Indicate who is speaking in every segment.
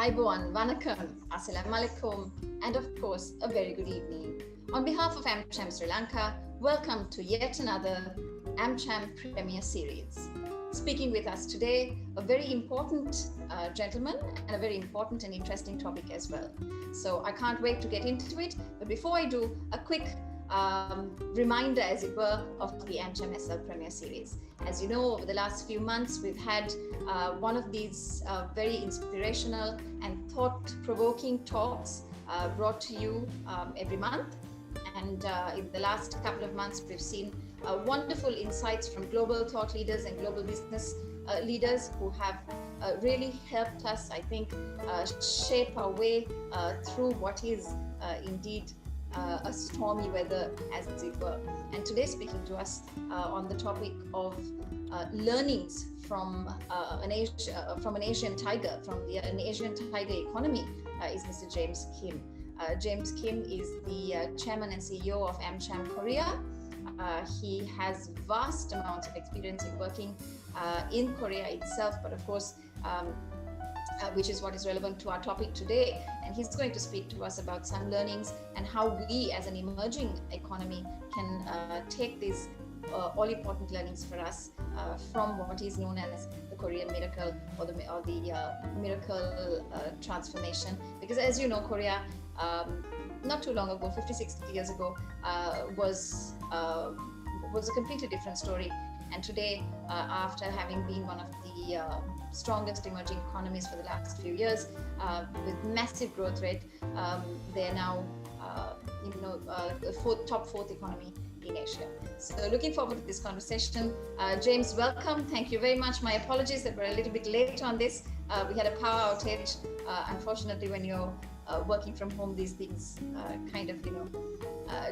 Speaker 1: Aiboan, Vanakkam, Assalamu alaikum, and of course, a very good evening. On behalf of AmCham Sri Lanka, welcome to yet another AmCham Premier Series. Speaking with us today, a very important gentleman and a very important and interesting topic as well. So I can't wait to get into it, but before I do, a quick reminder, as it were, of the AmCham SL Premier Series. As you know, over the last few months, we've had one of these very inspirational and thought-provoking talks brought to you every month. And in the last couple of months, we've seen wonderful insights from global thought leaders and global business leaders who have really helped us, I think, shape our way through what is indeed a stormy weather, as it were. And today, speaking to us on the topic of learnings from an Asian tiger, an Asian tiger economy, is Mr. James Kim. James Kim is the chairman and CEO of AmCham Korea. He has vast amounts of experience in working in Korea itself, but of course, which is what is relevant to our topic today. And he's going to speak to us about some learnings and how we as an emerging economy can take these all-important learnings for us from what is known as the Korean miracle or the miracle transformation. Because as you know, Korea, not too long ago, 50, 60 years ago, was a completely different story. And today, after having been one of the strongest emerging economies for the last few years, with massive growth rate, they are now, top fourth economy in Asia. So looking forward to this conversation. James, welcome. Thank you very much. My apologies that we're a little bit late on this. We had a power outage. Unfortunately, when you're working from home, these things kind of,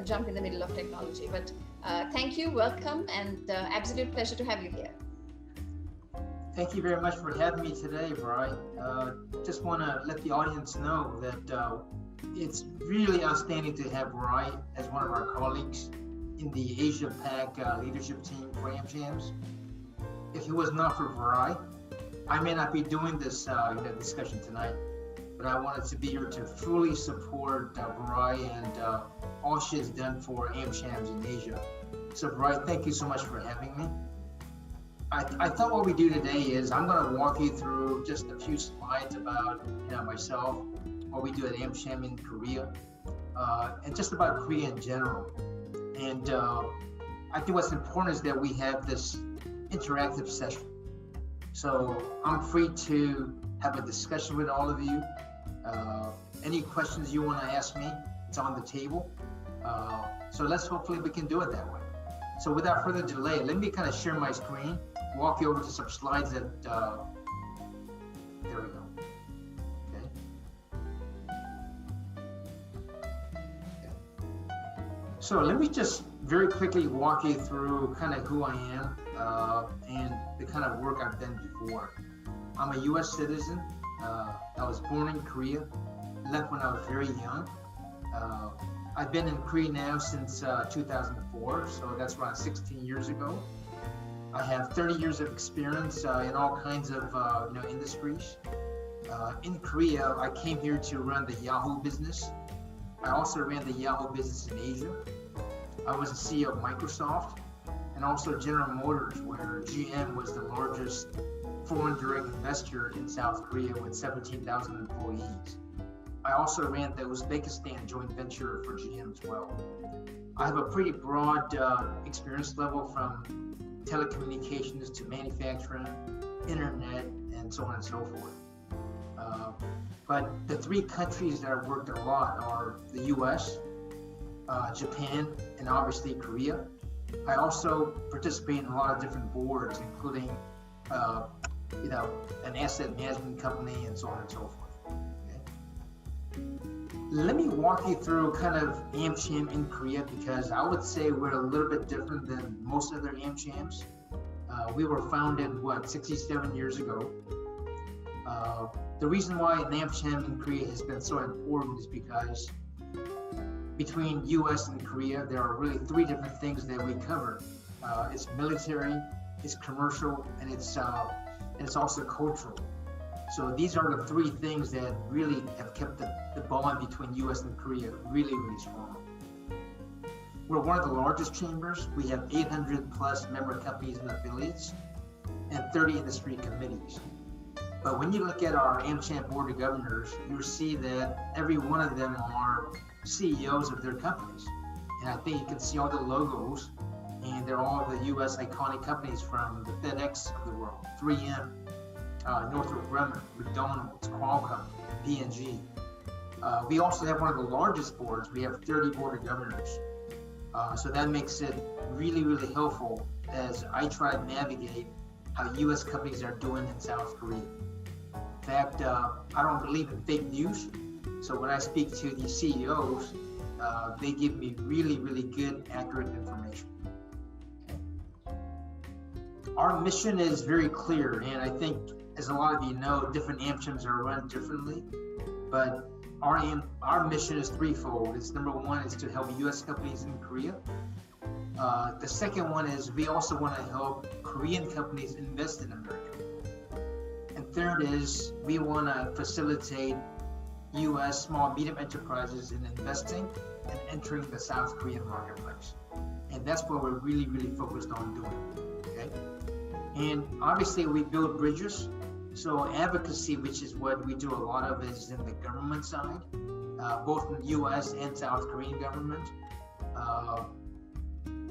Speaker 1: jump in the middle of technology. But thank you, welcome, and absolute pleasure to have you here.
Speaker 2: Thank you very much for having me today, Bri. Just want to let the audience know that it's really outstanding to have Bri as one of our colleagues in the Asia Pac leadership team for AmChams. If it was not for Bri, I may not be doing this discussion tonight, but I wanted to be here to fully support Bri and all she has done for AmChams in Asia. So Bri, thank you so much for having me. I thought what we do today is I'm going to walk you through just a few slides about myself, what we do at AmCham in Korea, and just about Korea in general. And I think what's important is that we have this interactive session. So I'm free to have a discussion with all of you. Any questions you want to ask me, it's on the table. So hopefully we can do it that way. So without further delay, let me kind of share my screen, walk you over to some slides that, there we go. Okay. So let me just very quickly walk you through kind of who I am and the kind of work I've done before. I'm a US citizen. I was born in Korea, left when I was very young. I've been in Korea now since 2004, so that's around 16 years ago. I have 30 years of experience in all kinds of industries. In Korea, I came here to run the Yahoo business. I also ran the Yahoo business in Asia. I was the CEO of Microsoft and also General Motors, where GM was the largest foreign direct investor in South Korea with 17,000 employees. I also ran the Uzbekistan joint venture for GM as well. I have a pretty broad experience level from telecommunications to manufacturing, internet, and so on and so forth. But the three countries that I've worked a lot are the US, Japan, and obviously Korea. I also participate in a lot of different boards, including an asset management company and so on and so forth. Let me walk you through kind of AmCham in Korea, because I would say we're a little bit different than most other AmChams. We were founded, 67 years ago. The reason why an AmCham in Korea has been so important is because between US and Korea, there are really three different things that we cover. It's military, it's commercial, and it's also cultural. So these are the three things that really have kept the bond between U.S. and Korea really, really strong. We're one of the largest chambers. We have 800 plus member companies and affiliates and 30 industry committees. But when you look at our AmCham Board of Governors, you'll see that every one of them are CEOs of their companies. And I think you can see all the logos, and they're all the U.S. iconic companies from the FedEx of the world, 3M, Northrop Grumman, McDonald's, Qualcomm, P&G. We also have one of the largest boards. We have 30 Board of Governors. So that makes it really, really helpful as I try to navigate how U.S. companies are doing in South Korea. In fact, I don't believe in fake news. So when I speak to these CEOs, they give me really, really good, accurate information. Our mission is very clear, and I think, as a lot of you know, different AmChams are run differently, but our mission is threefold. It's number one is to help U.S. companies in Korea. The second one is we also want to help Korean companies invest in America. And third is we want to facilitate U.S. small medium enterprises in investing and entering the South Korean marketplace. And that's what we're really, really focused on doing, okay? And obviously we build bridges. So advocacy, which is what we do a lot of, is in the government side, both in the U.S. and South Korean government.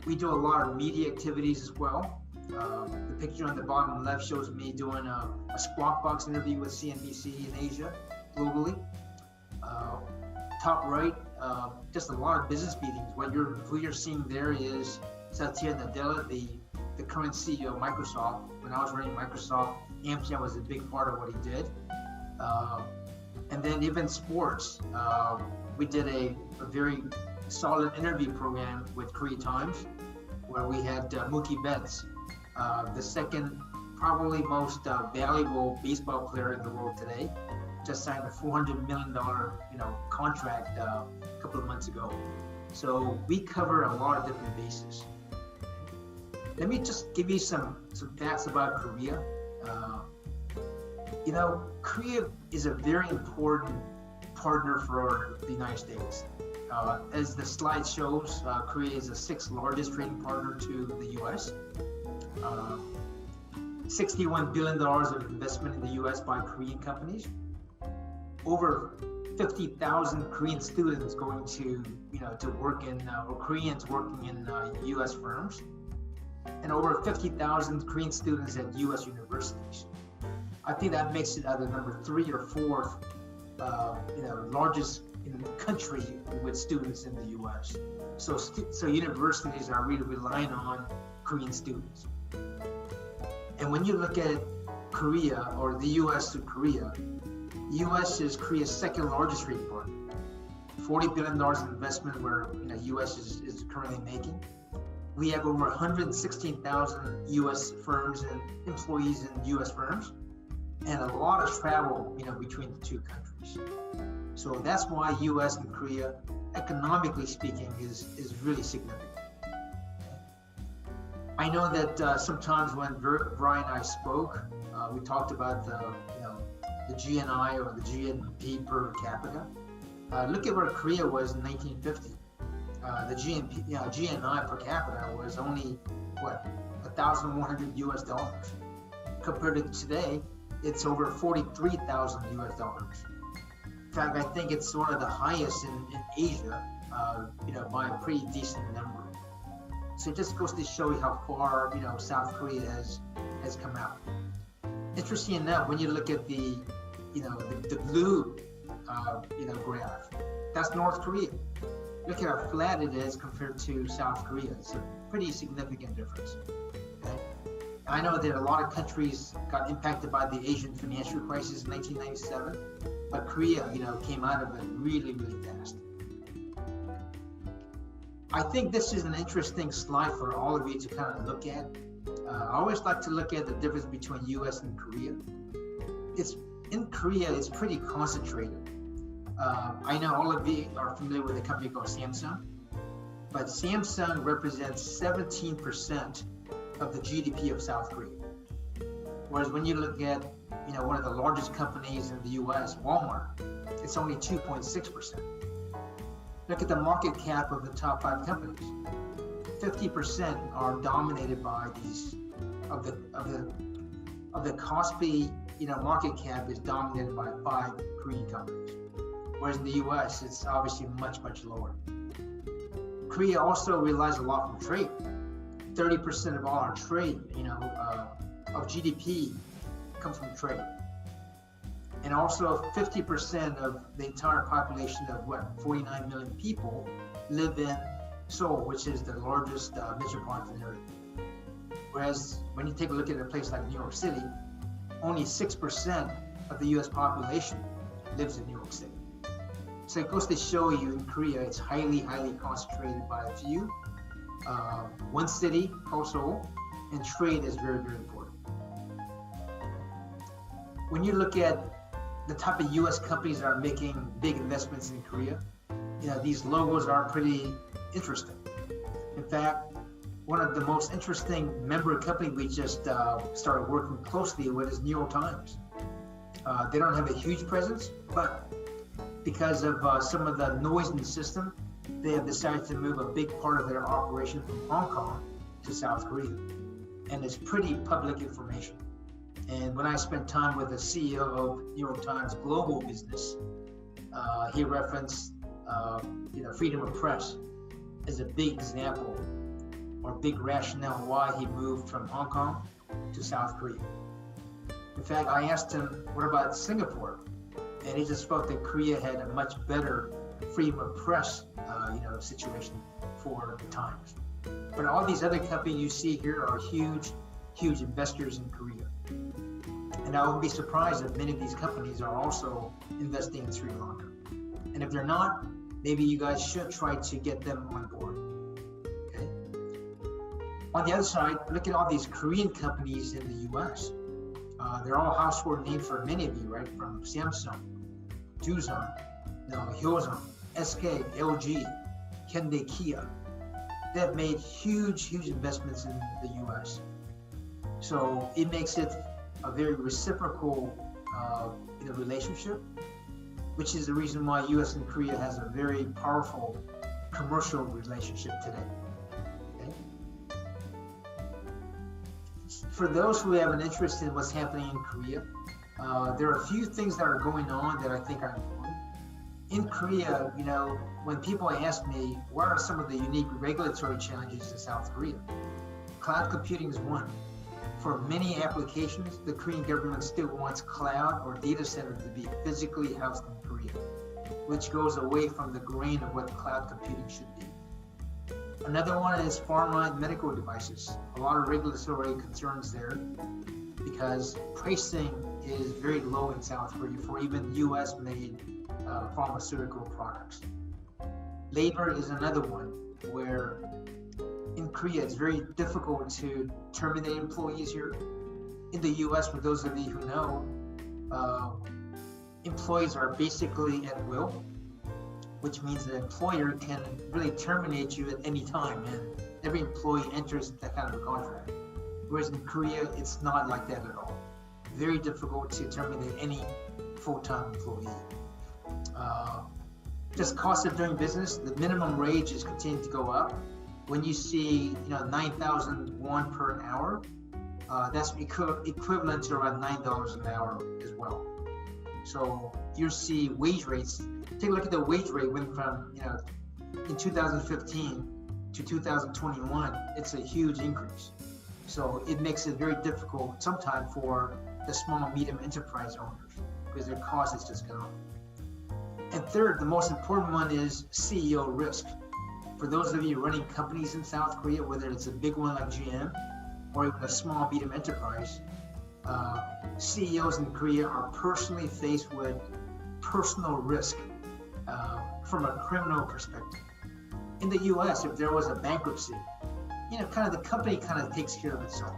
Speaker 2: We do a lot of media activities as well. The picture on the bottom left shows me doing a Squawk Box interview with CNBC in Asia, globally. Top right, just a lot of business meetings. Who you're seeing there is Satya Nadella, the current CEO of Microsoft. When I was running Microsoft, AmCham was a big part of what he did. And then even sports. We did a very solid interview program with Korea Times, where we had Mookie Betts, the second probably most valuable baseball player in the world today, just signed a $400 million contract a couple of months ago. So we cover a lot of different bases. Let me just give you some facts about Korea. Korea is a very important partner for the United States. As the slide shows, Korea is the sixth largest trading partner to the U.S. $61 billion of investment in the U.S. by Korean companies. Over 50,000 Korean students going to work in, or Koreans working in U.S. firms, and over 50,000 Korean students at U.S. universities. I think that makes it either number 3 or 4th, largest in the country with students in the U.S. So universities are really relying on Korean students. And when you look at Korea, or the U.S. to Korea, U.S. is Korea's second largest trading partner. $40 billion in investment where U.S. is currently making. We have over 116,000 U.S. firms and employees in U.S. firms, and a lot of travel, between the two countries. So that's why U.S. and Korea, economically speaking, is really significant. I know that sometimes when Brian and I spoke, we talked about the GNI or the GNP per capita. Look at where Korea was in 1950. The GNI per capita was only $1,100 US dollars. Compared to today, it's over 43,000 US dollars. In fact, I think it's one of the highest in Asia, by a pretty decent number. So it just goes to show you how far, South Korea has come out. Interesting enough, when you look at the blue, graph, that's North Korea. Look at how flat it is compared to South Korea. It's a pretty significant difference. Okay? I know that a lot of countries got impacted by the Asian financial crisis in 1997, but Korea, came out of it really, really fast. I think this is an interesting slide for all of you to kind of look at. I always like to look at the difference between U.S. and Korea. In Korea, it's pretty concentrated. I know all of you are familiar with a company called Samsung, but Samsung represents 17% of the GDP of South Korea. Whereas when you look at, one of the largest companies in the U.S., Walmart, it's only 2.6%. Look at the market cap of the top 5 companies. 50% are dominated by these of the Kospi, market cap is dominated by 5 Korean companies. Whereas in the U.S., it's obviously much, much lower. Korea also relies a lot from trade. 30% of all our trade, of GDP comes from trade. And also 50% of the entire population of 49 million people live in Seoul, which is the largest metropolitan area. Whereas when you take a look at a place like New York City, only 6% of the US population lives in New York City. So it goes to show you in Korea, it's highly, highly concentrated by a few. One city called Seoul, and trade is very, very important. When you look at the type of US companies that are making big investments in Korea, these logos are pretty interesting. In fact, one of the most interesting member company we just started working closely with is New York Times. They don't have a huge presence, but because of some of the noise in the system, they have decided to move a big part of their operation from Hong Kong to South Korea. And it's pretty public information. And when I spent time with the CEO of New York Times Global Business, he referenced, freedom of press as a big example or big rationale why he moved from Hong Kong to South Korea. In fact, I asked him, what about Singapore? And he just felt that Korea had a much better freedom of press, situation for the Times. But all these other companies you see here are huge, huge investors in Korea. And I wouldn't be surprised if many of these companies are also investing in Sri Lanka. And if they're not, maybe you guys should try to get them on board. Okay. On the other side, look at all these Korean companies in the US. They're all household names for many of you, right? From Samsung, Doosan, Hyosung, SK, LG, Hyundai, Kia. They've made huge, huge investments in the US. So it makes it a very reciprocal relationship, which is the reason why US and Korea has a very powerful commercial relationship today. Okay? For those who have an interest in what's happening in Korea, there are a few things that are going on that I think are important. In Korea, when people ask me, what are some of the unique regulatory challenges in South Korea? Cloud computing is one. For many applications, the Korean government still wants cloud or data center to be physically housed in Korea, which goes away from the grain of what cloud computing should be. Another one is pharma and medical devices. A lot of regulatory concerns there because pricing is very low in South Korea for even US-made pharmaceutical products. Labor is another one where in Korea it's very difficult to terminate employees here. In the US, for those of you who know, employees are basically at will, which means the employer can really terminate you at any time, and every employee enters that kind of a contract. Whereas in Korea, it's not like that at all. Very difficult to terminate any full-time employee. Just cost of doing business, the minimum wage is continuing to go up. When you see 9,000 won per hour, that's equivalent to around $9 an hour as well. So you see wage rates. Take a look at the wage rate went from in 2015 to 2021. It's a huge increase. So it makes it very difficult sometimes for the small and medium enterprise owners because their cost has just gone up. And third, the most important one is CEO risk. For those of you running companies in South Korea, whether it's a big one like GM or even a small medium enterprise, CEOs in Korea are personally faced with personal risk from a criminal perspective. In the US, if there was a bankruptcy, the company kind of takes care of itself.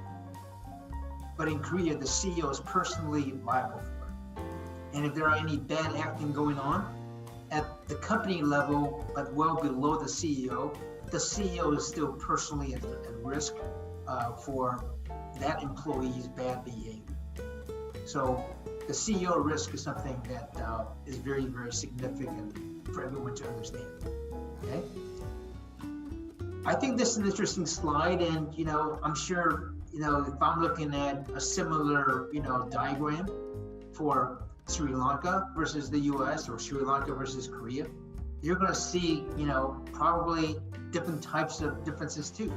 Speaker 2: But in Korea, the CEO is personally liable for it. And if there are any bad acting going on at the company level, but well below the CEO is still personally at risk for that employee's bad behavior. So the CEO risk is something that is very, very significant for everyone to understand. Okay. I think this is an interesting slide, and I'm sure if I'm looking at a similar diagram for Sri Lanka versus the U.S. or Sri Lanka versus Korea, you're going to see probably different types of differences too.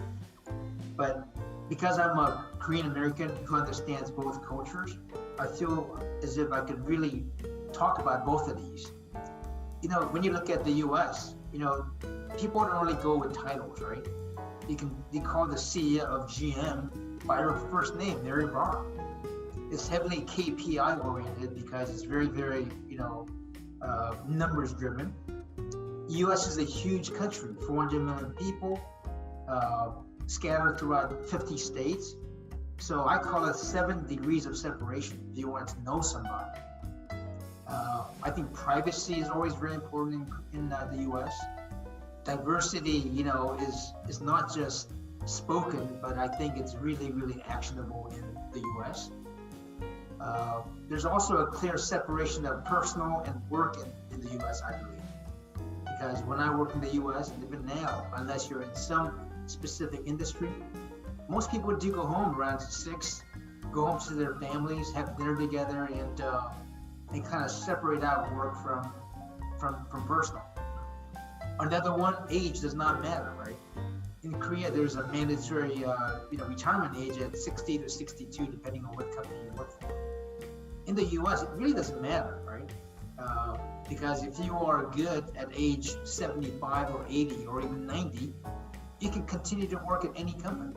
Speaker 2: But because I'm a Korean American who understands both cultures, I feel as if I could really talk about both of these. When you look at the U.S., people don't really go with titles, right? You call the CEO of GM by her first name, Mary Barr. It's heavily KPI oriented because it's very, very, numbers driven. U.S. is a huge country, 400 million people, scattered throughout 50 states. So I call it 7 degrees of separation if you want to know somebody. I think privacy is always very important in the U.S. Diversity, is not just spoken, but I think it's really, really actionable in the U.S. There's also a clear separation of personal and work in the U.S., I believe. Because when I work in the U.S., and even now, unless you're in some specific industry, most people do go home around 6, go home to their families, have dinner together, and kind of separate out work from personal. Another one, age does not matter, right? In Korea, there's a mandatory, retirement age at 60 to 62, depending on what company you work for. In the U.S., it really doesn't matter, right? Because if you are good at age 75 or 80 or even 90, you can continue to work at any company.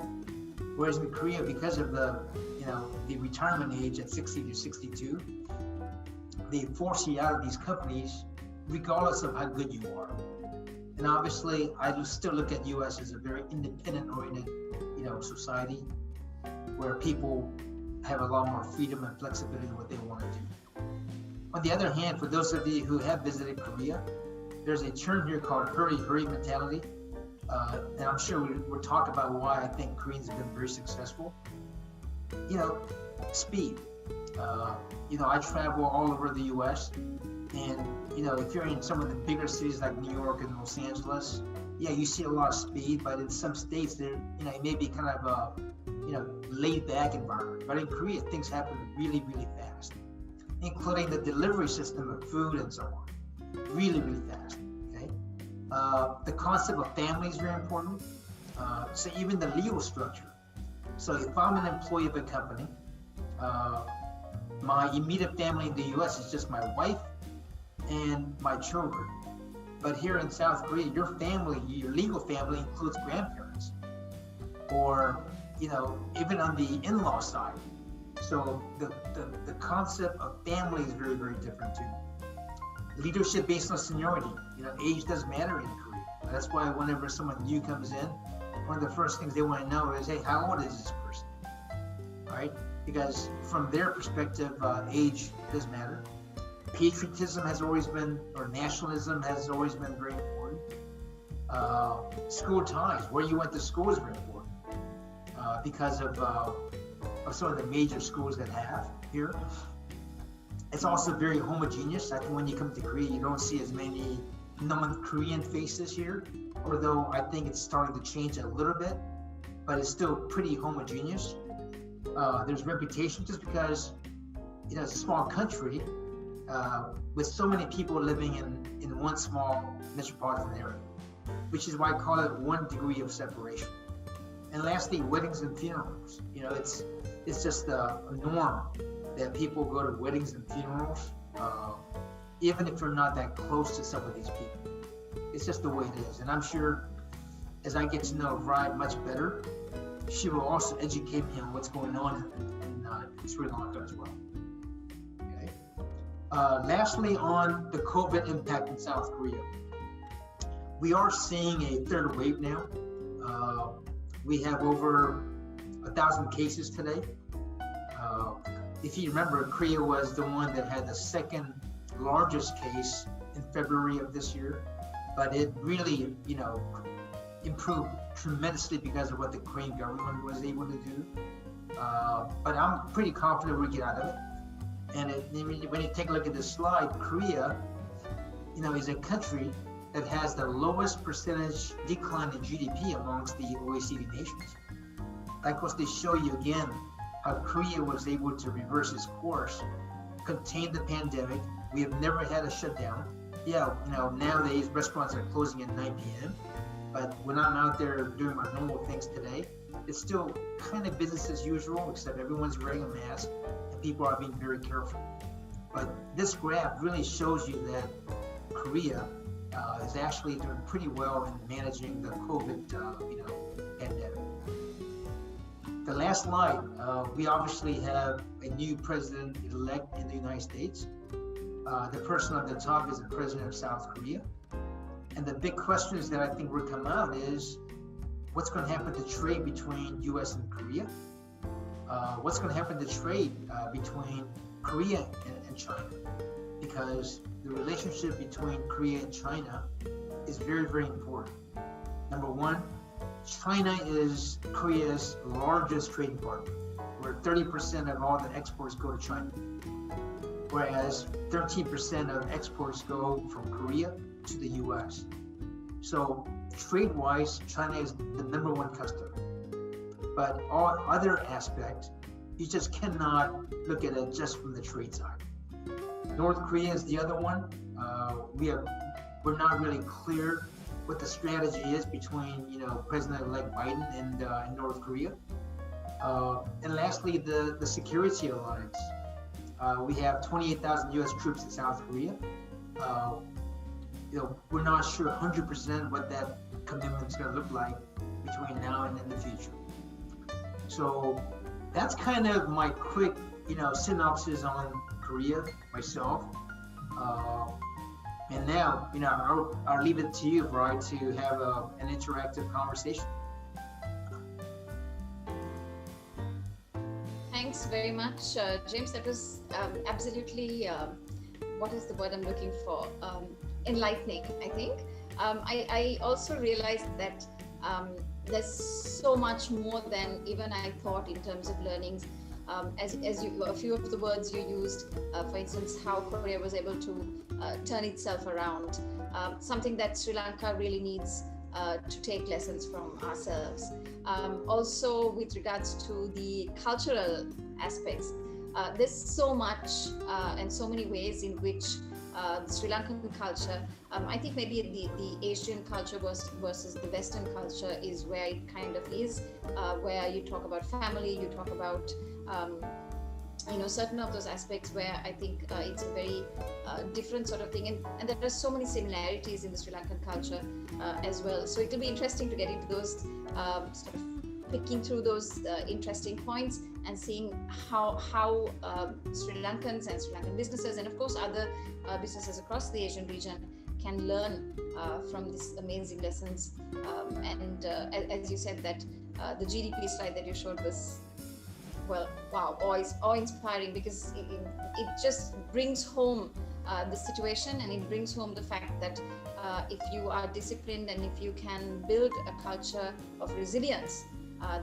Speaker 2: Whereas in Korea, because of the retirement age at 60 to 62, they force you out of these companies regardless of how good you are. And obviously, I still look at U.S. as a very independent-oriented, society where people have a lot more freedom and flexibility in what they want to do. On the other hand, for those of you who have visited Korea, there's a term here called hurry mentality. And I'm sure we'll talk about why I think Koreans have been very successful. Speed. I travel all over the U.S. and, if you're in some of the bigger cities like New York and Los Angeles, yeah, you see a lot of speed, but in some states there, it may be kind of a, laid back environment. But in Korea, things happen really, really fast, including the delivery system of food and so on. Really, really fast. Okay. The concept of family is very important. So even the legal structure. So if I'm an employee of a company, my immediate family in the U.S. is just my wife and my children. But here in South Korea, your family, your legal family includes grandparents, or even on the in-law side. So the concept of family is very, very different too. Leadership based on seniority. Age does matter in Korea. That's why whenever someone new comes in, one of the first things they want to know is, hey, how old is this person? All right? Because from their perspective, age does matter. Patriotism has always been, or nationalism has always been very important. School ties, where you went to school is very important because of some of the major schools that have here. It's also very homogeneous. I think when you come to Korea, you don't see as many non-Korean faces here, although I think it's starting to change a little bit, but it's still pretty homogeneous. There's reputation just because, it's a small country with so many people living in one small metropolitan area, which is why I call it 1 degree of separation. And lastly, weddings and funerals. It's just a norm that people go to weddings and funerals, even if you're not that close to some of these people. It's just the way it is. And I'm sure as I get to know Ryan much better, she will also educate me on what's going on in Sri Lanka as well. Okay. Lastly, on the COVID impact in South Korea, we are seeing a third wave now. We have over 1,000 cases today. If you remember, Korea was the one that had the second largest case in February of this year, but it really, improved tremendously because of what the Korean government was able to do. But I'm pretty confident we'll get out of it. And when you take a look at this slide, Korea, is a country that has the lowest percentage decline in GDP amongst the OECD nations. Of course, they show you again how Korea was able to reverse its course, contain the pandemic. We have never had a shutdown. Yeah, nowadays restaurants are closing at 9 p.m., but when I'm out there doing my normal things today, it's still kind of business as usual, except everyone's wearing a mask and people are being very careful. But this graph really shows you that Korea is actually doing pretty well in managing the COVID, pandemic. The last slide, we obviously have a new president-elect in the United States. The person at the top is the president of South Korea. And the big questions that I think will come out is, what's going to happen to trade between U.S. and Korea? What's going to happen to trade between Korea and China? Because the relationship between Korea and China is very, very important. Number one, China is Korea's largest trading partner, where 30% of all the exports go to China, whereas 13% of exports go from Korea to the U.S. So trade-wise, China is the number one customer. But all other aspects, you just cannot look at it just from the trade side. North Korea is the other one. We're not really clear what the strategy is between, President-elect Biden and North Korea. And lastly, the security alliance. We have 28,000 U.S. troops in South Korea. We're not sure 100% what that commitment is going to look like between now and in the future. So that's kind of my quick, synopsis on Korea myself. And now, I'll leave it to you, Brian, to have an interactive conversation.
Speaker 1: Thanks very much, James. That was absolutely, what is the word I'm looking for? Enlightening, I think. I also realized that there's so much more than even I thought in terms of learnings. A few of the words you used, for instance, how Korea was able to turn itself around, something that Sri Lanka really needs to take lessons from ourselves. Also, with regards to the cultural aspects, there's so much and so many ways in which the Sri Lankan culture, I think maybe the Asian culture versus the Western culture is where it kind of is, where you talk about family, you talk about certain of those aspects where I think it's a very different sort of thing, and there are so many similarities in the Sri Lankan culture as well. So it'll be interesting to get into those, sort of picking through those interesting points and seeing how Sri Lankans and Sri Lankan businesses, and of course other businesses across the Asian region, can learn from these amazing lessons. And as you said, that the GDP slide that you showed was, well, wow, awe-inspiring, because it just brings home the situation, and it brings home the fact that if you are disciplined and if you can build a culture of resilience,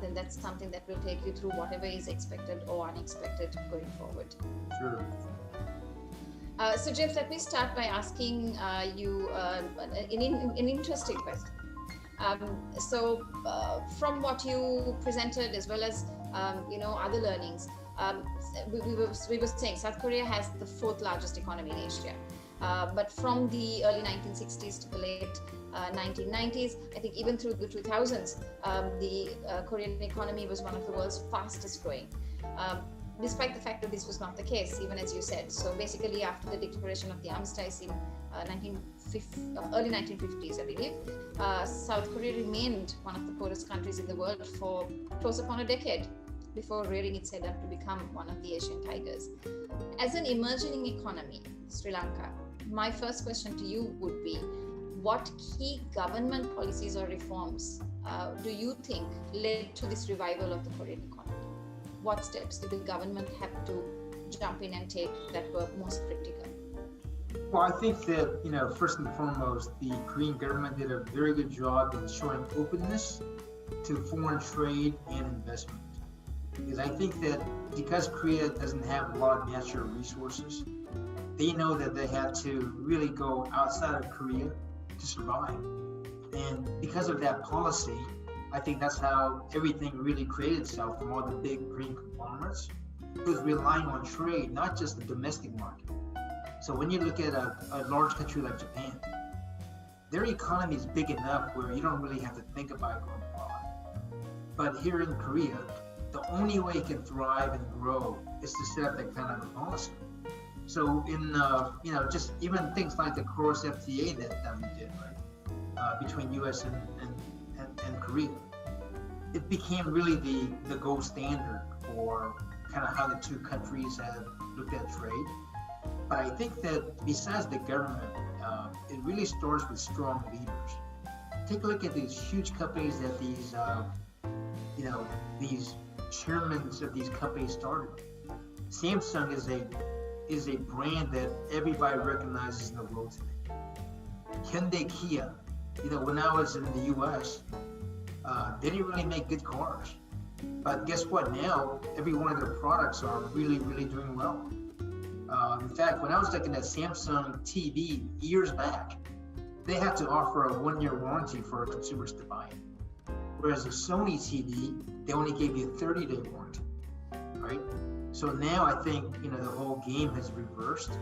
Speaker 1: then that's something that will take you through whatever is expected or unexpected going forward.
Speaker 2: Sure.
Speaker 1: So James, let me start by asking you an interesting question. So from what you presented, as well as other learnings, we were saying South Korea has the 4th largest economy in Asia. But from the early 1960s to the late 1990s, I think even through the 2000s, the Korean economy was one of the world's fastest growing. Despite the fact that this was not the case, even as you said. So basically, after the declaration of the armistice in early 1950s, I believe, South Korea remained one of the poorest countries in the world for close upon a decade before rearing its head up to become one of the Asian tigers. As an emerging economy, Sri Lanka, my first question to you would be, what key government policies or reforms do you think led to this revival of the Korean economy? What steps did the government have to jump in and take that were most critical?
Speaker 2: Well, I think that, first and foremost, the Korean government did a very good job in showing openness to foreign trade and investment. Because I think that because Korea doesn't have a lot of natural resources, they know that they have to really go outside of Korea to survive. And because of that policy, I think that's how everything really created itself from all the big Korean conglomerates. It was relying on trade, not just the domestic market. So when you look at a large country like Japan, their economy is big enough where you don't really have to think about going abroad. But here in Korea, the only way it can thrive and grow is to set up that kind of a policy. So in just even things like the cross FTA that we did, right, between U.S. and Korea, it became really the gold standard for kind of how the two countries have looked at trade. But I think that besides the government, it really starts with strong leaders. Take a look at these huge companies that these chairmen of these companies started. Samsung is a brand that everybody recognizes in the world today. Hyundai, Kia, when I was in the U.S., they didn't really make good cars. But guess what? Now, every one of their products are really, really doing well. In fact, when I was looking at Samsung TV years back, they had to offer a 1-year warranty for consumers to buy it. Whereas a Sony TV, they only gave you a 30-day warranty, right? So now I think, the whole game has reversed,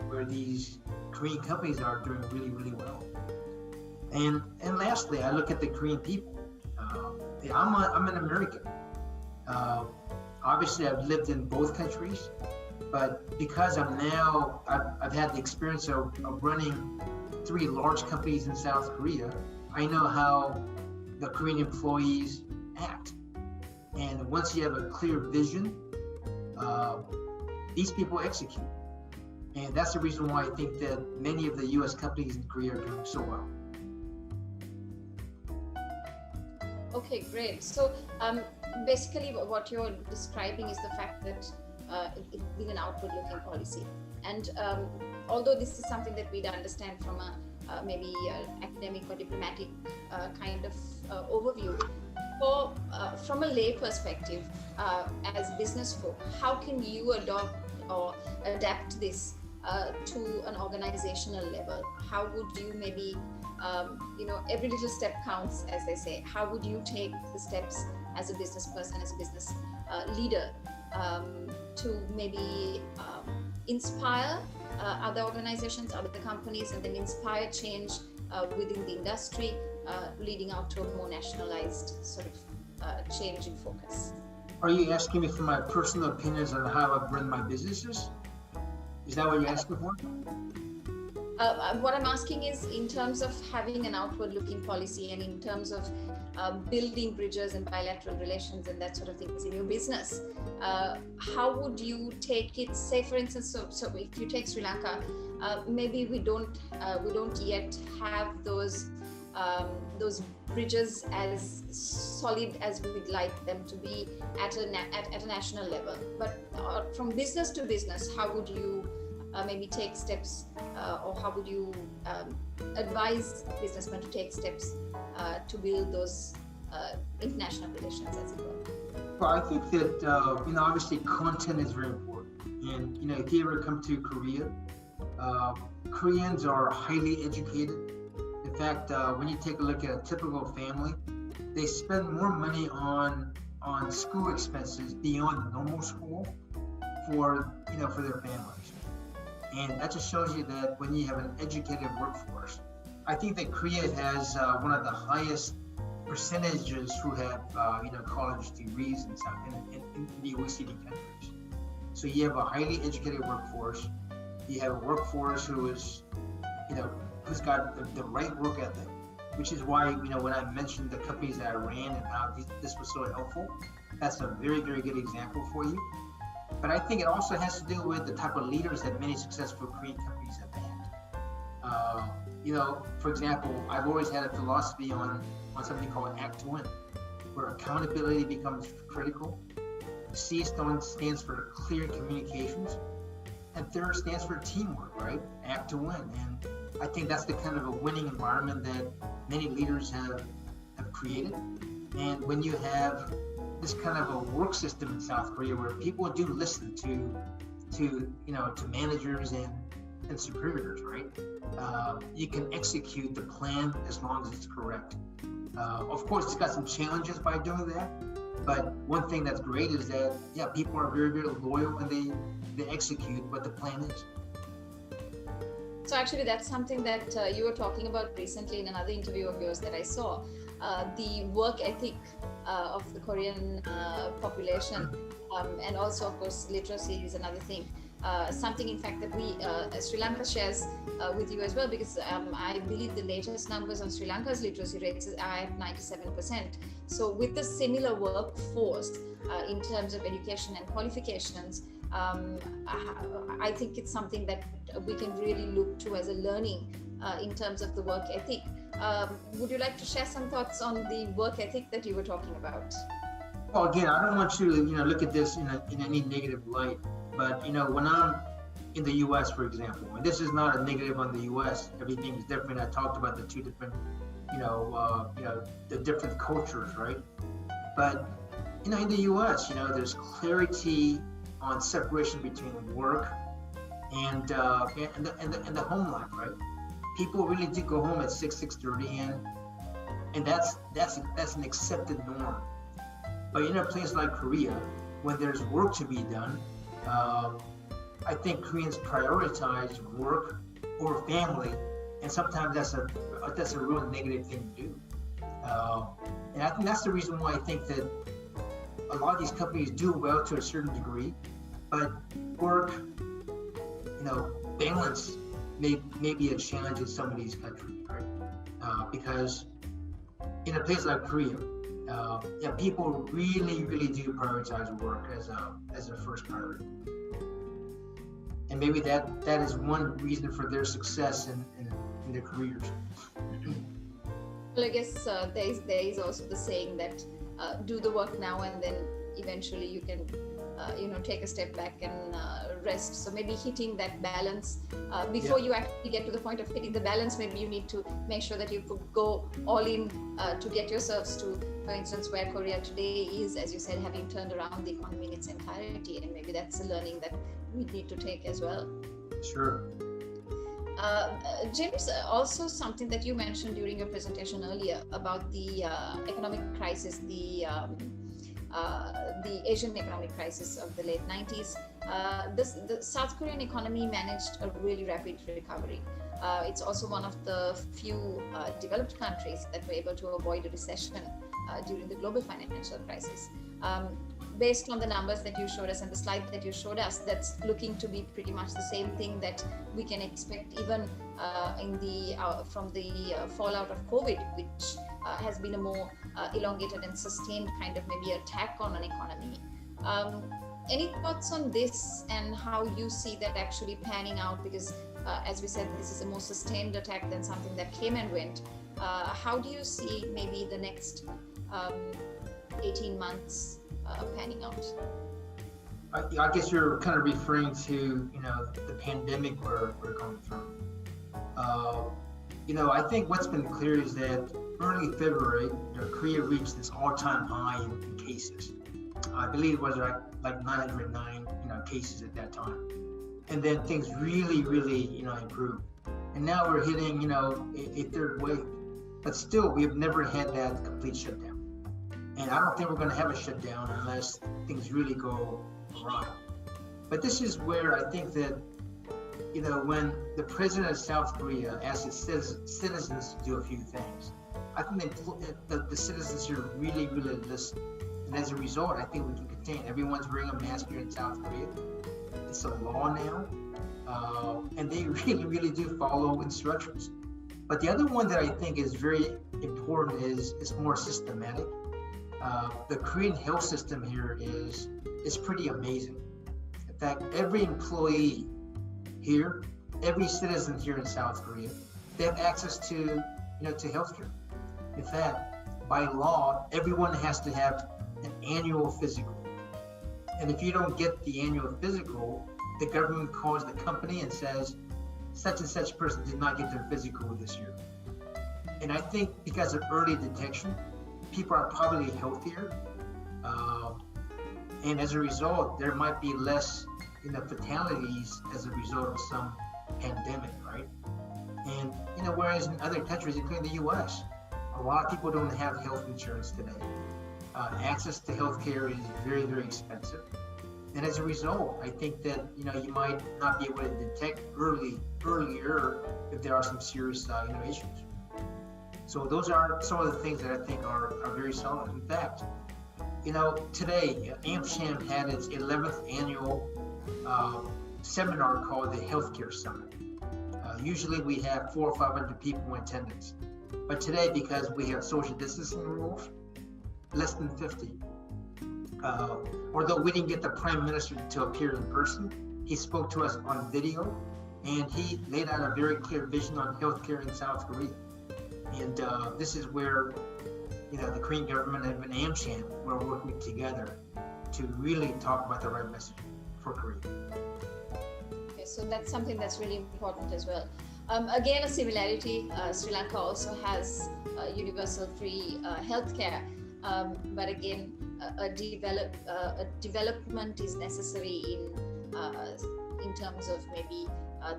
Speaker 2: where these Korean companies are doing really, really well. And lastly, I look at the Korean people. I'm an American. Obviously, I've lived in both countries, but because I've had the experience of running 3 large companies in South Korea, I know how the Korean employees act. And once you have a clear vision, these people execute. And that's the reason why I think that many of the U.S. companies in Korea are doing so well.
Speaker 1: Okay, great. So basically what you're describing is the fact that it being an outward-looking policy. And although this is something that we'd understand from a maybe academic or diplomatic kind of overview, from a lay perspective, as business folk, how can you adopt or adapt this to an organizational level? How would you maybe, every little step counts, as they say. How would you take the steps as a business person, as a business leader, to maybe inspire other organizations, other companies, and then inspire change within the industry, leading out to a more nationalized sort of change in focus?
Speaker 2: Are you asking me for my personal opinions on how I've run my businesses? Is that what you're asking for?
Speaker 1: What I'm asking is in terms of having an outward-looking policy and in terms of building bridges and bilateral relations and that sort of things in your business, how would you take it? Say, for instance, so if you take Sri Lanka, maybe we don't yet have those bridges as solid as we'd like them to be at a national level. But from business to business, how would you maybe take steps, or how would you advise businessmen to take steps to build those international relations, as it were?
Speaker 2: Well, I think that obviously content is very important, and if you ever come to Korea, Koreans are highly educated. In fact, when you take a look at a typical family, they spend more money on school expenses beyond normal school for their families. And that just shows you that when you have an educated workforce, I think that Korea has one of the highest percentages who have college degrees in the OECD countries. So you have a highly educated workforce. You have a workforce who is, who's got the right work ethic, which is why when I mentioned the companies that I ran and how this was so helpful, that's a very, very good example for you. But I think it also has to do with the type of leaders that many successful Korean companies have had. For example, I've always had a philosophy on something called Act One, where accountability becomes critical. C stands for clear communications, and third stands for teamwork, right? Act to win. And I think that's the kind of a winning environment that many leaders have created. And when you have this kind of a work system in South Korea where people do listen to managers and superiors, right? You can execute the plan as long as it's correct. Of course, it's got some challenges by doing that, but one thing that's great is that, yeah, people are very, very loyal when they execute what the plan is.
Speaker 1: So actually, that's something that you were talking about recently in another interview of yours that I saw. The work ethic of the Korean population, and also, of course, literacy is another thing. Something, in fact, that we Sri Lanka shares with you as well, because I believe the latest numbers on Sri Lanka's literacy rates are at 97%. So with the similar workforce in terms of education and qualifications, I think it's something that we can really look to as a learning in terms of the work ethic. Would you like to share some thoughts on the work ethic that you were talking about?
Speaker 2: Well, again, I don't want you to look at this in any negative light, but when I'm in the U.S., for example, and this is not a negative on the U.S. Everything is different. I talked about the two different, the different cultures, right? But in the U.S., there's clarity on separation between work and the home life, right? People really do go home at 6:30, and that's an accepted norm. But in a place like Korea, when there's work to be done, I think Koreans prioritize work or family, and sometimes that's a real negative thing to do. And I think that's the reason why I think that a lot of these companies do well to a certain degree, but work, balance may be a challenge in some of these countries, right? Because in a place like Korea, people really, really do prioritize work as a first priority. And maybe that is one reason for their success in their careers.
Speaker 1: Well, I guess there is also the saying that do the work now, and then eventually you can take a step back and rest. So maybe hitting that balance before you actually get to the point of hitting the balance, maybe you need to make sure that you could go all in to get yourselves to, for instance, where Korea today is, as you said, having turned around the economy in its entirety. And maybe that's a learning that we need to take as well.
Speaker 2: Sure.
Speaker 1: James, also something that you mentioned during your presentation earlier about the economic crisis, the Asian economic crisis of the late 90s. The South Korean economy managed a really rapid recovery. It's also one of the few developed countries that were able to avoid a recession during the global financial crisis. Based on the numbers that you showed us and the slide that you showed us, that's looking to be pretty much the same thing that we can expect even from the fallout of COVID, which has been a more elongated and sustained kind of maybe attack on an economy. Any thoughts on this and how you see that actually panning out? Because as we said, this is a more sustained attack than something that came and went. How do you see maybe the next 18 months panning out?
Speaker 2: I guess you're kind of referring to, the pandemic we're going through. I think what's been clear is that early February, Korea reached this all-time high in cases. I believe it was like 909, cases at that time. And then things really, really, improved. And now we're hitting, a third wave. But still, we've never had that complete shutdown. And I don't think we're going to have a shutdown unless things really go awry. But this is where I think that, when the president of South Korea asked his citizens to do a few things, I think that the citizens here really, really listen. And as a result, I think we can contain. Everyone's wearing a mask here in South Korea. It's a law now. And they really, really do follow instructions. But the other one that I think is very important is more systematic. The Korean health system here is pretty amazing. In fact, every employee here, every citizen here in South Korea, they have access to healthcare. In fact, by law, everyone has to have an annual physical. And if you don't get the annual physical, the government calls the company and says, such and such person did not get their physical this year. And I think because of early detection, people are probably healthier. Um, and as a result, there might be less, fatalities as a result of some pandemic, right? And whereas in other countries, including the U.S., a lot of people don't have health insurance today. Access to healthcare is very, very expensive, and as a result, I think that you might not be able to detect earlier if there are some serious issues. So those are some of the things that I think are very solid. In fact, today AmCham had its 11th annual seminar called the Healthcare Summit. Usually we have 400 or 500 people in attendance, but today, because we have social distancing rules, less than 50. Although we didn't get the Prime Minister to appear in person, he spoke to us on video, and he laid out a very clear vision on healthcare in South Korea. And this is where, the Korean government and AmCham were working together to really talk about the right message for Korea.
Speaker 1: Okay, so that's something that's really important as well. Again, a similarity, Sri Lanka also has universal free healthcare, but again, a development is necessary in terms of maybe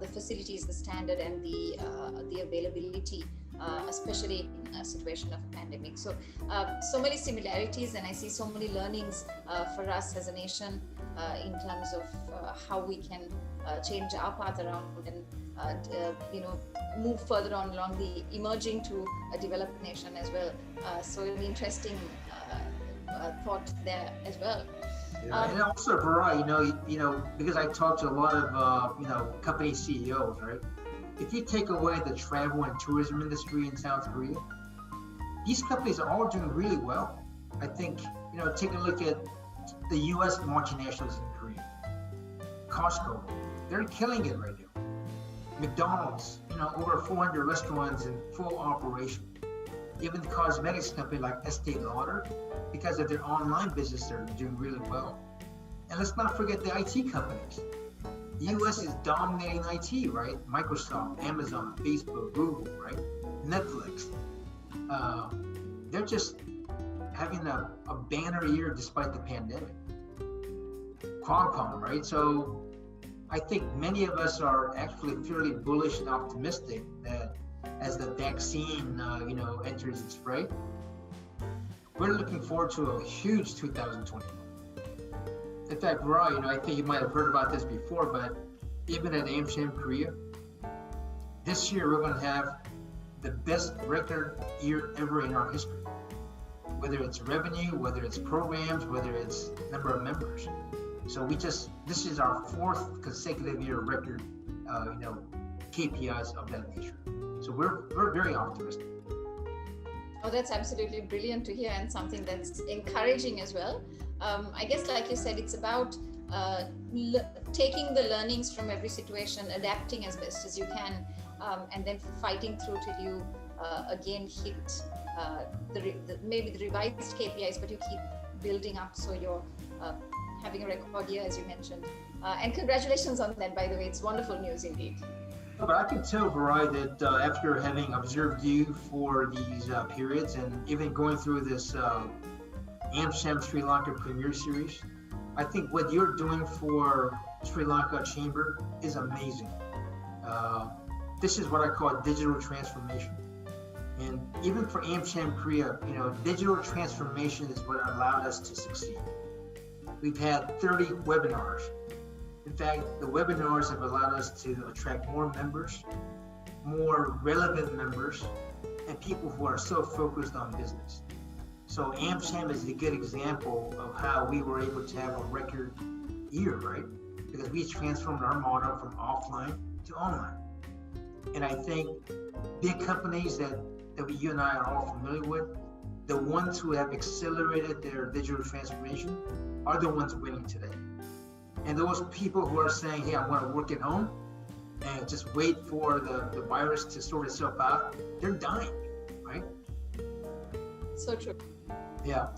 Speaker 1: the facilities, the standard, and the availability, especially in a situation of a pandemic. So, so many similarities, and I see so many learnings for us as a nation in terms of how we can change our path around and move further on along the emerging to a developed nation as well. So an interesting thought there as well.
Speaker 2: Yeah, and also, Barai, because I talk to a lot of company CEOs, right? If you take away the travel and tourism industry in South Korea, these companies are all doing really well. I think, take a look at the U.S. multinationals in Korea. Costco, they're killing it right now. McDonald's, over 400 restaurants in full operation. Even the cosmetics company like Estee Lauder, because of their online business, they're doing really well. And let's not forget the IT companies. The U.S. is dominating IT, right? Microsoft, Amazon, Facebook, Google, right? Netflix. They're just having a banner year despite the pandemic. Qualcomm, right? So I think many of us are actually fairly bullish and optimistic that as the vaccine, enters its fray, we're looking forward to a huge 2021. In fact, Roy, I think you might have heard about this before, but even at AmCham Korea, this year we're going to have the best record year ever in our history. Whether it's revenue, whether it's programs, whether it's number of members. So this is our 4th consecutive year record, KPIs of that nature. So we're very optimistic.
Speaker 1: Oh, that's absolutely brilliant to hear, and something that's encouraging as well. I guess, like you said, it's about taking the learnings from every situation, adapting as best as you can, and then fighting through till you again hit maybe the revised KPIs, but you keep building up, so you're having a record year, as you mentioned. And congratulations on that, by the way. It's wonderful news indeed.
Speaker 2: But I can tell, Barai, that after having observed you for these periods and even going through this AmCham Sri Lanka Premier Series, I think what you're doing for Sri Lanka Chamber is amazing. This is what I call digital transformation. And even for AmCham Korea, digital transformation is what allowed us to succeed. We've had 30 webinars. In fact, the webinars have allowed us to attract more members, more relevant members, and people who are so focused on business. So AmCham is a good example of how we were able to have a record year, right? Because we transformed our model from offline to online. And I think big companies that you and I are all familiar with, the ones who have accelerated their digital transformation are the ones winning today. And those people who are saying, hey, I want to work at home and just wait for the virus to sort itself out, they're dying, right?
Speaker 1: So true.
Speaker 2: Yeah.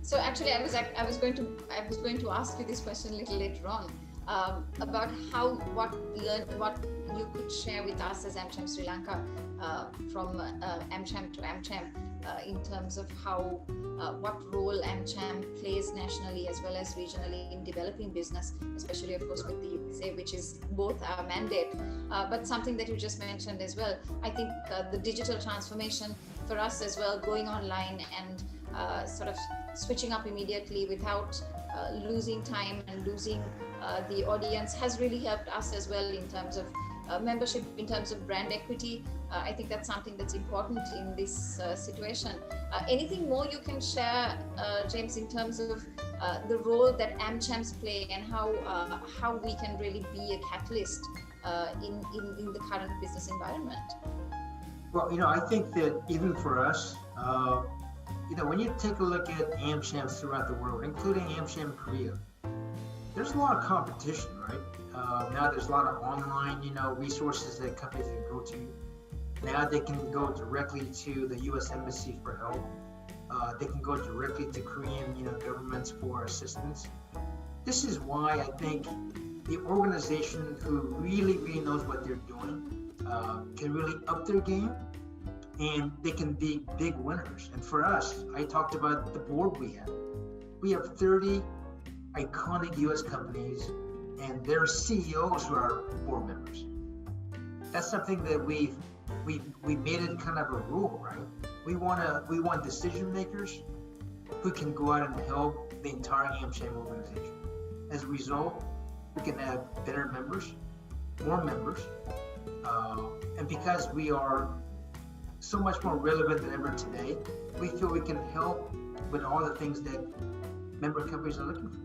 Speaker 1: So actually, I was going to ask you this question a little later on about what you could share with us as AmCham Sri Lanka from AmCham to AmCham. in terms of how what role AmCham plays nationally as well as regionally in developing business, especially of course with the USA, which is both our mandate, but something that you just mentioned as well. I think the digital transformation for us as well, going online and sort of switching up immediately without losing time and losing the audience has really helped us as well in terms of membership, in terms of brand equity. I think that's something that's important in this situation. Anything more you can share, James, in terms of the role that AmChams play and how we can really be a catalyst in the current business environment?
Speaker 2: Well, I think that even for us, when you take a look at AmChams throughout the world, including AmCham Korea, there's a lot of competition, right? Now there's a lot of online, resources that companies can go to. Now they can go directly to the U.S. Embassy for help. They can go directly to Korean, governments for assistance. This is why I think the organization who really, really knows what they're doing can really up their game, and they can be big winners. And for us, I talked about the board we have. We have 30 iconic U.S. companies and their CEOs who are board members. That's something that we made it kind of a rule, right? We want decision makers who can go out and help the entire AmCham organization. As a result, we can have better members, more members, and because we are so much more relevant than ever today, we feel we can help with all the things that member companies are looking for.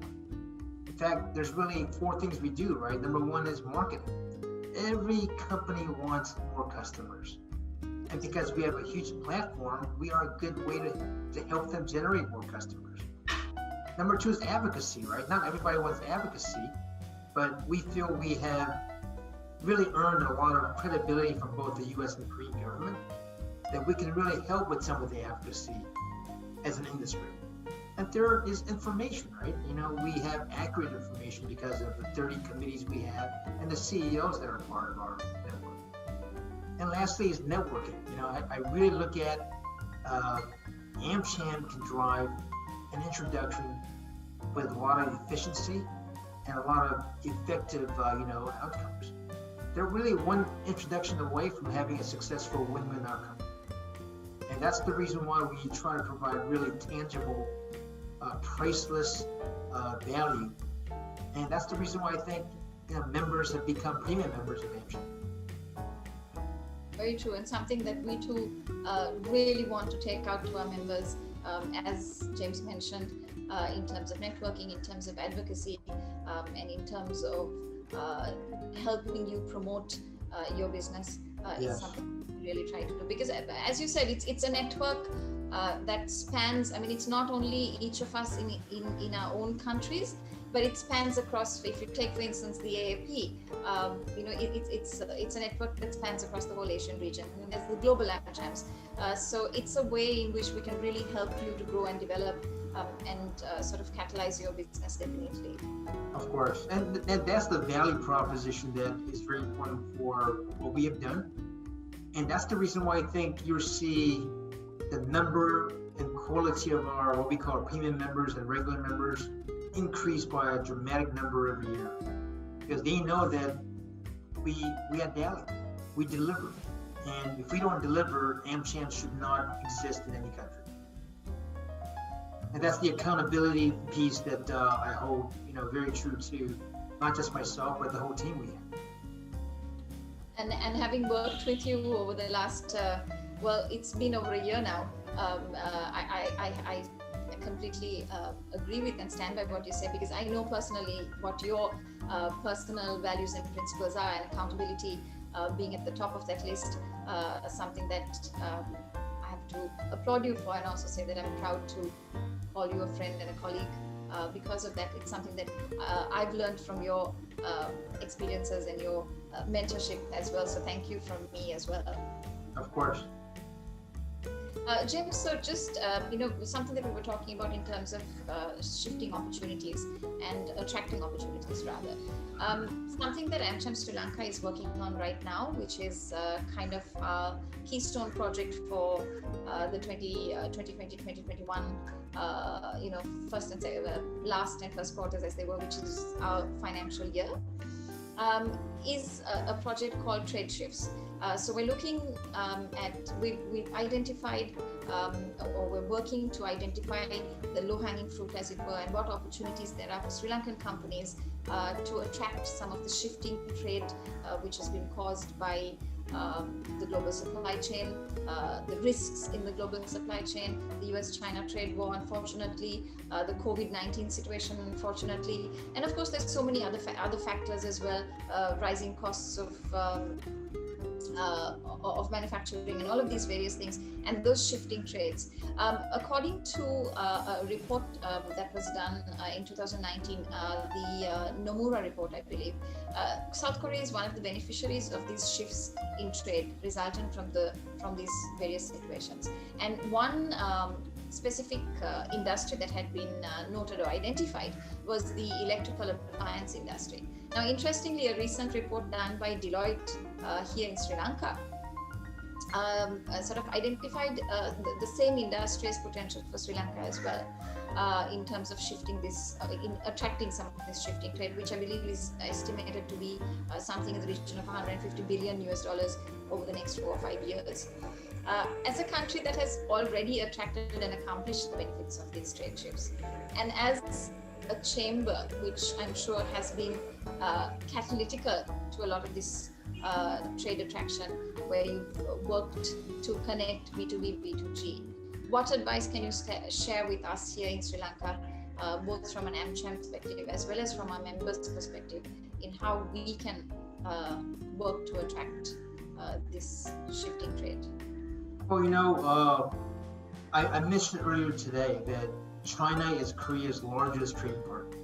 Speaker 2: In fact, there's really 4 things we do, right? Number 1 is marketing. Every company wants more customers. And because we have a huge platform, we are a good way to help them generate more customers. Number 2 is advocacy, right? Not everybody wants advocacy, but we feel we have really earned a lot of credibility from both the US and Korean government that we can really help with some of the advocacy as an industry. And third is information, right? We have accurate information because of the 30 committees we have and the CEOs that are part of our network. And lastly is networking. I really look at AmCham can drive an introduction with a lot of efficiency and a lot of effective, outcomes. They're really one introduction away from having a successful win-win outcome. And that's the reason why we try to provide really tangible, priceless value. And that's the reason why I think members have become premium members of AmCham.
Speaker 1: Very true, and something that we too really want to take out to our members, as James mentioned, in terms of networking, in terms of advocacy, and in terms of helping you promote your business is something we really try to do. Because as you said, it's a network that spans, it's not only each of us in our own countries, but it spans across. If you take, for instance, the AAP, it's a network that spans across the whole Asian region. There's the global AmChams. So it's a way in which we can really help you to grow and develop and sort of catalyze your business, definitely.
Speaker 2: Of course, and that's the value proposition that is very important for what we have done. And that's the reason why I think you'll see the number and quality of our, what we call premium members and regular members, increase by a dramatic number every year. Because they know that we add value, we deliver. And if we don't deliver, AmCham should not exist in any country. And that's the accountability piece that I hold, very true to not just myself, but the whole team we have.
Speaker 1: And having worked with you over the last, it's been over a year now. I completely agree with and stand by what you say, because I know personally what your personal values and principles are, and accountability being at the top of that list, something that I have to applaud you for, and also say that I'm proud to call you a friend and a colleague because of that. It's something that I've learned from your experiences and your mentorship as well. So thank you from me as well.
Speaker 2: Of course.
Speaker 1: James, so just something that we were talking about in terms of shifting opportunities and attracting opportunities, rather. Something that AmCham Sri Lanka is working on right now, which is kind of a keystone project for the 2020-2021, first and last and first quarters as they were, which is our financial year, is a project called Trade Shifts. So we're looking we've identified or we're working to identify the low-hanging fruit, as it were, and what opportunities there are for Sri Lankan companies to attract some of the shifting trade which has been caused by the global supply chain, the risks in the global supply chain, the US-China trade war, unfortunately, the COVID-19 situation, unfortunately, and of course there's so many other factors as well, rising costs of manufacturing and all of these various things, and those shifting trades. According to a report that was done in 2019, the Nomura report, I believe, South Korea is one of the beneficiaries of these shifts in trade resulting from these various situations. And one specific industry that had been noted or identified was the electrical appliance industry. Now, interestingly, a recent report done by Deloitte here in Sri Lanka sort of identified the same industry as potential for Sri Lanka as well, in terms of shifting this, in attracting some of this shifting trade, which I believe is estimated to be something in the region of $150 billion over the next 4 or 5 years. As a country that has already attracted and accomplished the benefits of these trade shifts, and as a chamber which I'm sure has been catalytical to a lot of this trade attraction, where you've worked to connect B2B, B2G. What advice can you share with us here in Sri Lanka, both from an AmCham perspective as well as from our members' perspective, in how we can work to attract this shifting trade?
Speaker 2: Well, I mentioned earlier today that China is Korea's largest trading partner.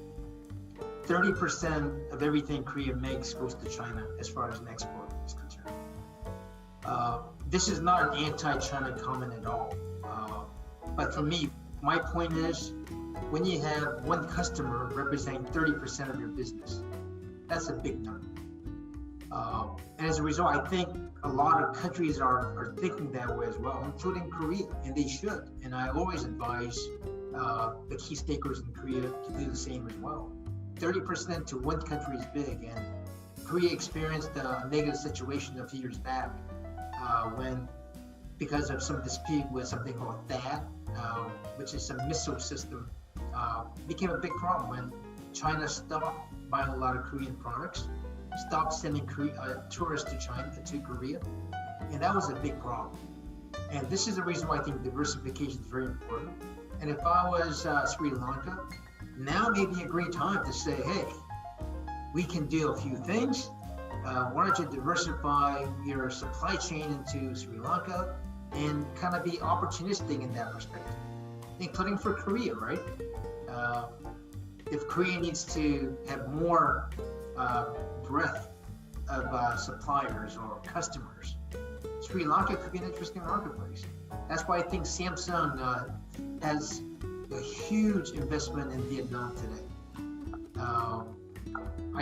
Speaker 2: 30% of everything Korea makes goes to China as far as an export is concerned. This is not an anti-China comment at all. But for me, my point is, when you have one customer representing 30% of your business, that's a big number. And as a result, I think a lot of countries are thinking that way as well, including Korea, and they should. And I always advise the key stakeholders in Korea to do the same as well. 30% to one country is big, and Korea experienced a negative situation a few years back when, because of some dispute with something called THAAD, which is a missile system, became a big problem when China stopped buying a lot of Korean products, stopped sending tourists to Korea, and that was a big problem. And this is the reason why I think diversification is very important. And if I was Sri Lanka, now may be a great time to say, hey, we can do a few things. Why don't you diversify your supply chain into Sri Lanka and kind of be opportunistic in that perspective, including for Korea, right? If Korea needs to have more breadth of suppliers or customers, Sri Lanka could be an interesting marketplace. That's why I think Samsung has a huge investment in Vietnam today.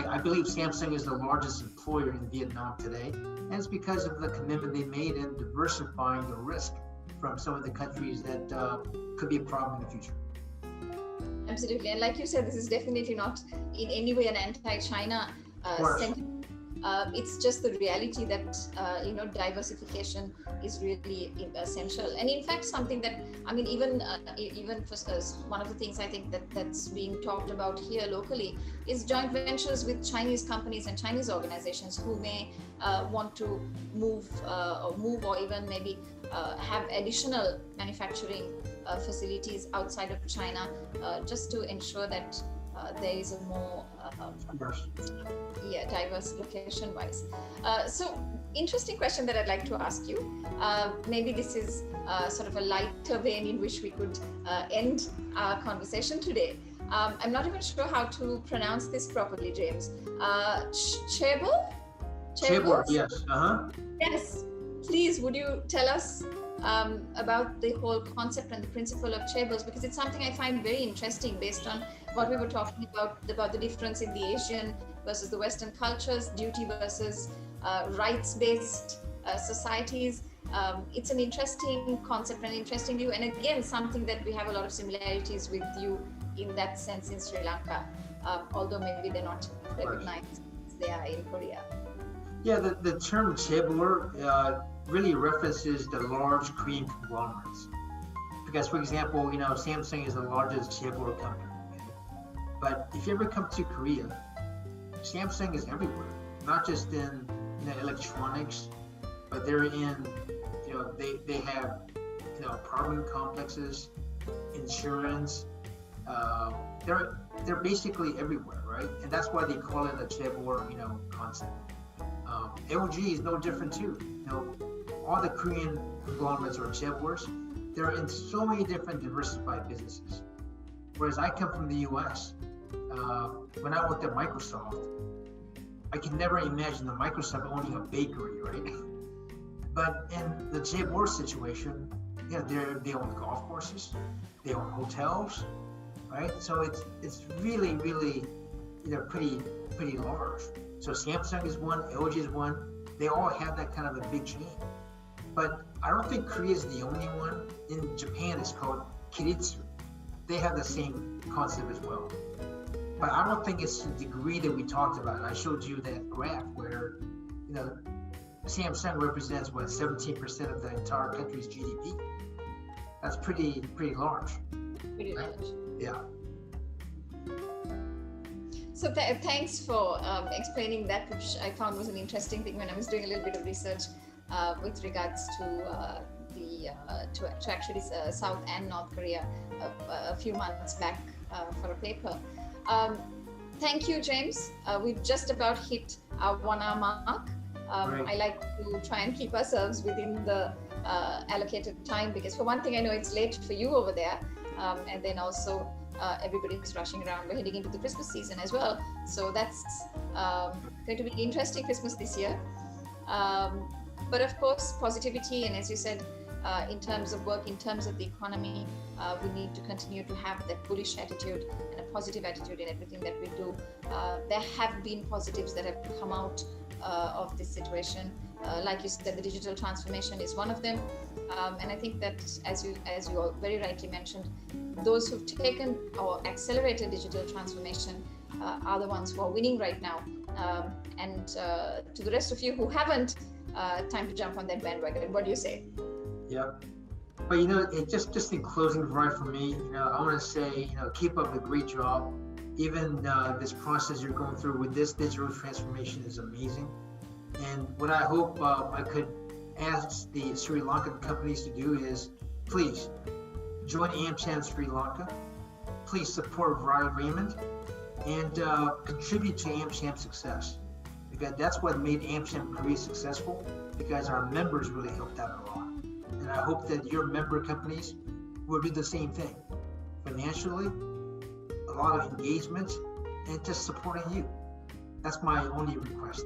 Speaker 2: I believe Samsung is the largest employer in Vietnam today, and it's because of the commitment they made in diversifying the risk from some of the countries that could be a problem in the future.
Speaker 1: Absolutely, and like you said, this is definitely not in any way an anti-China sentiment. It's just the reality that diversification is really essential, and in fact something that even for one of the things I think that's being talked about here locally is joint ventures with Chinese companies and Chinese organizations who may want to move or even maybe have additional manufacturing facilities outside of China, just to ensure that there is a more diverse location-wise. So, interesting question that I'd like to ask you. Maybe this is sort of a lighter vein in which we could end our conversation today. I'm not even sure how to pronounce this properly, James. Chebor?
Speaker 2: Chebor, yes.
Speaker 1: Yes. Please, would you tell us about the whole concept and the principle of chaebol, because it's something I find very interesting based on what we were talking about the difference in the Asian versus the Western cultures, duty versus rights-based societies. It's an interesting concept and interesting view, and again, something that we have a lot of similarities with you in that sense in Sri Lanka, although maybe they're not recognized as they are in Korea.
Speaker 2: Yeah, the term chaebol really references the large Korean conglomerates. Because, for example, Samsung is the largest chaebol company. But if you ever come to Korea, Samsung is everywhere, not just in electronics, but they're in, they have, apartment complexes, insurance. They're basically everywhere, right? And that's why they call it a chaebol, concept. LG is no different too. All the Korean conglomerates or chaebols, they're in so many different diversified businesses. Whereas I come from the U.S. When I worked at Microsoft, I could never imagine the Microsoft owning a bakery, right? But in the chaebol situation, they own golf courses, they own hotels, right? So it's really, really, pretty large. So Samsung is one, LG is one. They all have that kind of a big chain. But I don't think Korea is the only one. In Japan, it's called Kiritsu. They have the same concept as well. But I don't think it's the degree that we talked about. I showed you that graph where, Samsung represents 17% of the entire country's GDP. That's pretty large.
Speaker 1: Pretty large.
Speaker 2: Yeah.
Speaker 1: So thanks for explaining that, which I found was an interesting thing when I was doing a little bit of research with regards to to actually South and North Korea a few months back for a paper. Thank you, James. We've just about hit our 1 hour mark.
Speaker 2: Right.
Speaker 1: I like to try and keep ourselves within the allocated time, because for one thing, I know it's late for you over there, and then also everybody's rushing around. We're heading into the Christmas season as well, so that's going to be an interesting Christmas this year. But of course, positivity, and as you said, in terms of work, in terms of the economy, we need to continue to have that bullish attitude and a positive attitude in everything that we do. There have been positives that have come out of this situation. Like you said, the digital transformation is one of them, and I think that, as you all very rightly mentioned, those who've taken or accelerated digital transformation are the ones who are winning right now. And to the rest of you who haven't, time to jump on that bandwagon. What do you say?
Speaker 2: Yeah. But it just in closing, right, for me, I want to say, keep up the great job. Even this process you're going through with this digital transformation is amazing. And what I hope I could ask the Sri Lankan companies to do is, please join AmCham Sri Lanka. Please support Ryan Raymond and contribute to AmCham's success, because that's what made AmCham Korea successful, because our members really helped out a lot. And I hope that your member companies will do the same thing, financially, a lot of engagement, and just supporting you. That's my only request.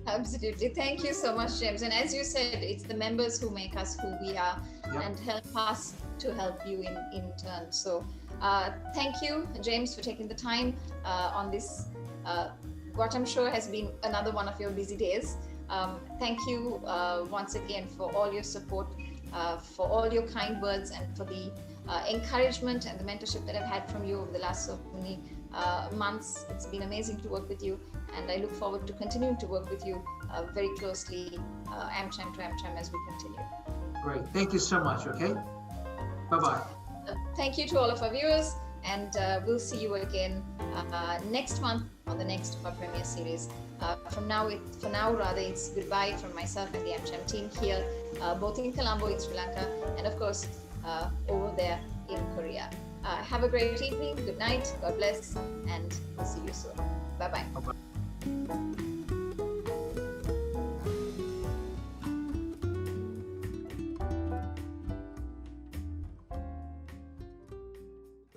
Speaker 1: Absolutely. Thank you so much, James. And as you said, it's the members who make us who we are,
Speaker 2: Yep.
Speaker 1: and help us to help you in turn. So thank you, James, for taking the time on this, what I'm sure has been another one of your busy days. Thank you once again for all your support, for all your kind words, and for the encouragement and the mentorship that I've had from you over the last so many months. It's been amazing to work with you, and I look forward to continuing to work with you very closely, AmCham to AmCham, as we continue.
Speaker 2: Great. Thank you so much. Okay. Bye-bye.
Speaker 1: Thank you to all of our viewers, and we'll see you again next month on the next of our premiere series. For now, it's goodbye from myself and the AmCham team here, both in Colombo in Sri Lanka, and of course over there in Korea. Have a great evening, good night, God bless, and we'll see you soon. Bye-bye.
Speaker 2: Bye-bye.